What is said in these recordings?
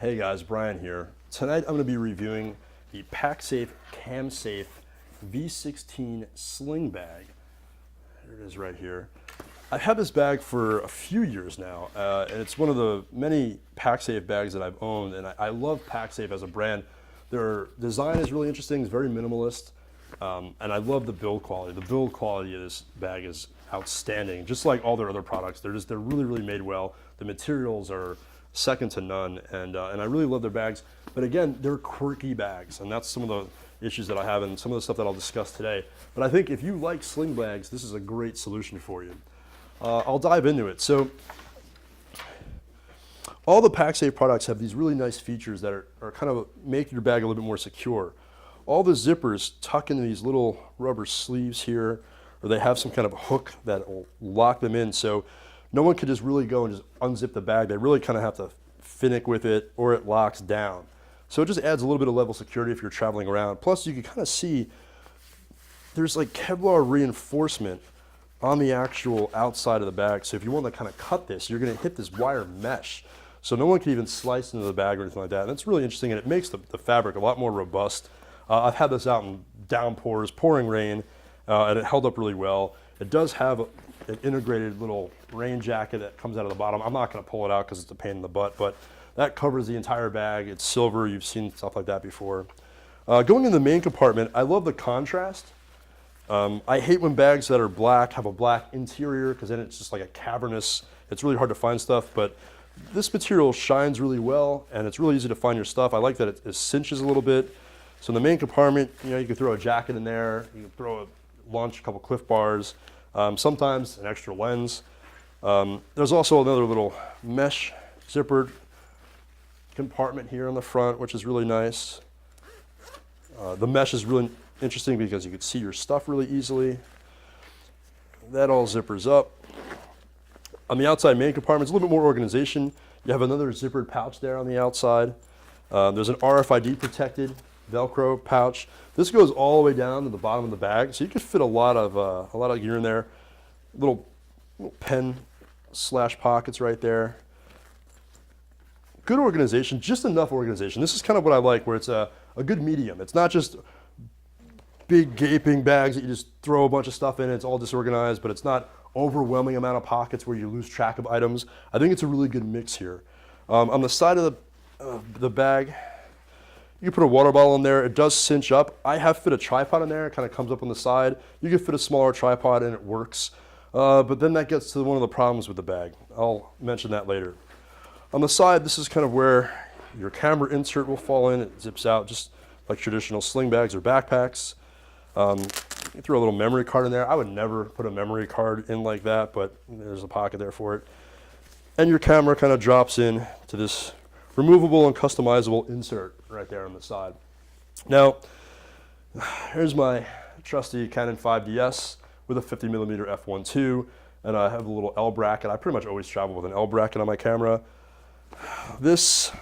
Hey guys, Brian here. Tonight I'm going to be reviewing the Pacsafe Camsafe V16 sling bag. There it is right here. I've had this bag for a few years now, and it's one of the many Pacsafe bags that I've owned, and I love Pacsafe as a brand. Their design is really interesting, it's very minimalist, and I love the build quality. The build quality of this bag is outstanding, just like all their other products. They're really made well. The materials are second to none, and I really love their bags. But again, they're quirky bags, and that's some of the issues that I have and some of the stuff that I'll discuss today. But I think if you like sling bags, this is a great solution for you. I'll dive into it. So all the Pacsafe products have these really nice features that are kind of make your bag a little bit more secure. All the zippers tuck into these little rubber sleeves here, or they have some kind of hook that will lock them in, so no one could just really go and just unzip the bag. They really kind of have to finick with it, or it locks down. So it just adds a little bit of level of security if you're traveling around. Plus you can kind of see there's like Kevlar reinforcement on the actual outside of the bag. So if you want to kind of cut this, you're going to hit this wire mesh. So no one can even slice into the bag or anything like that. And it's really interesting, and it makes the fabric a lot more robust. I've had this out in downpours, pouring rain, and it held up really well. It does have an integrated little rain jacket that comes out of the bottom. I'm not going to pull it out because it's a pain in the butt, but that covers the entire bag. It's silver. You've seen stuff like that before. Going in the main compartment, I love the contrast. I hate when bags that are black have a black interior, because then it's just like a cavernous, it's really hard to find stuff, but this material shines really well, and it's really easy to find your stuff. I like that it cinches a little bit. So in the main compartment, you can throw a jacket in there, you can launch a couple Cliff Bars, sometimes an extra lens. There's also another little mesh zippered compartment here on the front, which is really nice. The mesh is really interesting because you can see your stuff really easily. That all zippers up. On the outside main compartment, it's a little bit more organization. You have another zippered pouch there on the outside. There's an RFID protected Velcro pouch. This goes all the way down to the bottom of the bag, so you could fit a lot of gear in there. Little pen slash pockets right there. Good organization, just enough organization. This is kind of what I like, where it's a good medium. It's not just big gaping bags that you just throw a bunch of stuff in, it's all disorganized, but it's not overwhelming amount of pockets where you lose track of items. I think it's a really good mix here. On the side of the bag, you can put a water bottle in there. It does cinch up. I have fit a tripod in there. It kind of comes up on the side. You can fit a smaller tripod and it works. But then that gets to one of the problems with the bag. I'll mention that later. On the side, this is kind of where your camera insert will fall in. It zips out just like traditional sling bags or backpacks. You throw a little memory card in there. I would never put a memory card in like that, but there's a pocket there for it. And your camera kind of drops in to this removable and customizable insert right there on the side. Now, here's my trusty Canon 5DS with a 50mm f1.2, and I have a little L bracket. I pretty much always travel with an L bracket on my camera. This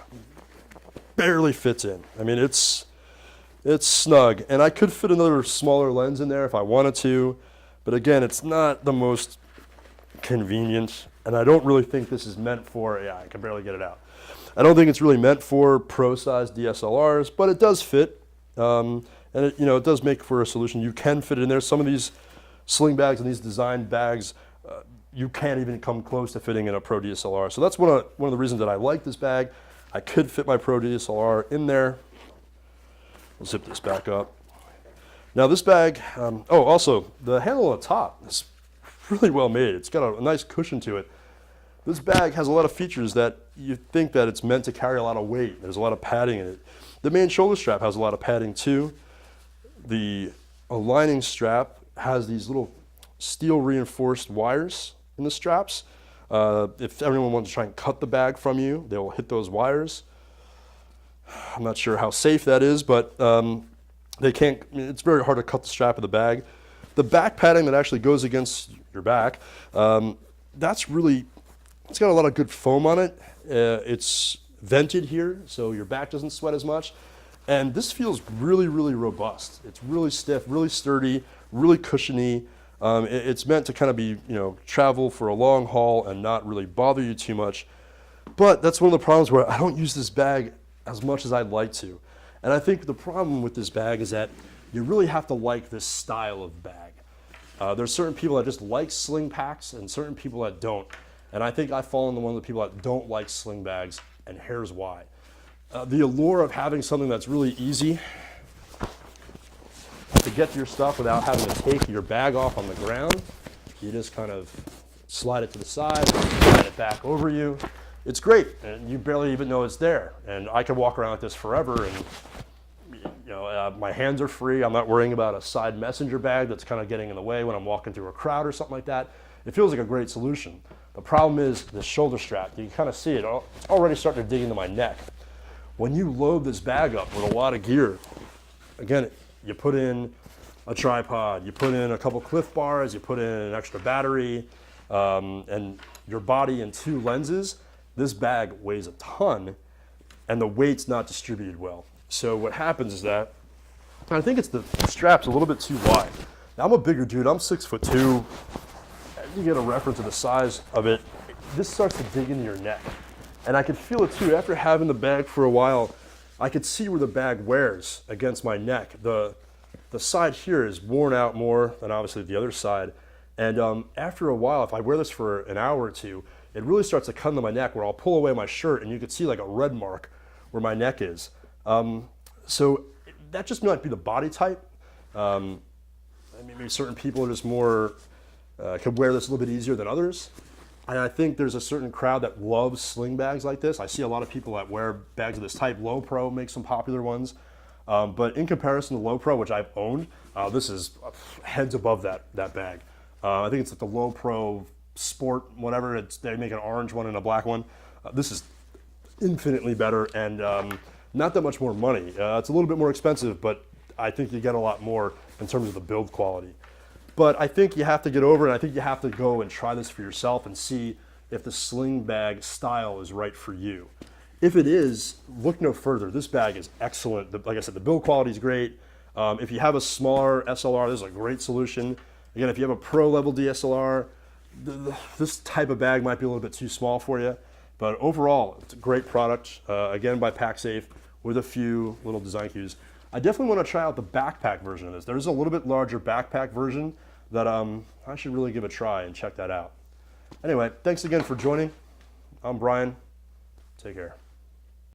barely fits in. I mean, it's snug, and I could fit another smaller lens in there if I wanted to, but again, it's not the most convenient, and I don't really think this is meant for, I can barely get it out. I don't think it's really meant for pro-sized DSLRs, but it does fit, and it does make for a solution. You can fit it in there. Some of these sling bags and these design bags, you can't even come close to fitting in a pro DSLR. So that's one of the reasons that I like this bag. I could fit my pro DSLR in there. We'll zip this back up. Now this bag, also the handle on the top is really well made. It's got a nice cushion to it. This bag has a lot of features that you think that it's meant to carry a lot of weight. There's a lot of padding in it. The main shoulder strap has a lot of padding too. The aligning strap has these little steel reinforced wires in the straps. If anyone wants to try and cut the bag from you, they will hit those wires. I'm not sure how safe that is, but it's very hard to cut the strap of the bag. The back padding that actually goes against your back, it's got a lot of good foam on it. It's vented here, so your back doesn't sweat as much. And this feels really robust. It's really stiff, really sturdy, really cushiony. It's meant to kind of be, travel for a long haul and not really bother you too much. But that's one of the problems where I don't use this bag as much as I'd like to. And I think the problem with this bag is that you really have to like this style of bag. There's certain people that just like sling packs and certain people that don't. And I think I fall into one of the people that don't like sling bags, and here's why. The allure of having something that's really easy to get to your stuff without having to take your bag off on the ground. You just kind of slide it to the side, slide it back over you. It's great, and you barely even know it's there. And I could walk around with this forever, and my hands are free. I'm not worrying about a side messenger bag that's kind of getting in the way when I'm walking through a crowd or something like that. It feels like a great solution. The problem is the shoulder strap. You can kind of see it. It's already starting to dig into my neck. When you load this bag up with a lot of gear, again, you put in a tripod, you put in a couple Cliff Bars, you put in an extra battery, and your body and 2 lenses, this bag weighs a ton, and the weight's not distributed well. So what happens is that, I think it's the strap's a little bit too wide. Now, I'm a bigger dude, I'm 6'2". You get a reference of the size of it, this starts to dig into your neck. And I could feel it too, after having the bag for a while, I could see where the bag wears against my neck. The side here is worn out more than obviously the other side. And after a while, if I wear this for an hour or two, it really starts to cut into my neck where I'll pull away my shirt and you could see like a red mark where my neck is. So that just might be the body type. Maybe certain people are just more, could wear this a little bit easier than others. And I think there's a certain crowd that loves sling bags like this. I see a lot of people that wear bags of this type. Low Pro makes some popular ones. But in comparison to Low Pro, which I've owned, this is heads above that bag. I think it's like the Low Pro Sport, whatever. They make an orange one and a black one. This is infinitely better and not that much more money. It's a little bit more expensive, but I think you get a lot more in terms of the build quality. But I think you have to get over it. I think you have to go and try this for yourself and see if the sling bag style is right for you. If it is, look no further. This bag is excellent. Like I said, the build quality is great. If you have a smaller SLR, this is a great solution. Again, if you have a pro level DSLR, this type of bag might be a little bit too small for you. But overall, it's a great product, again by Pacsafe, with a few little design cues. I definitely want to try out the backpack version of this. There's a little bit larger backpack version that I should really give a try and check that out. Anyway, thanks again for joining. I'm Brian. Take care.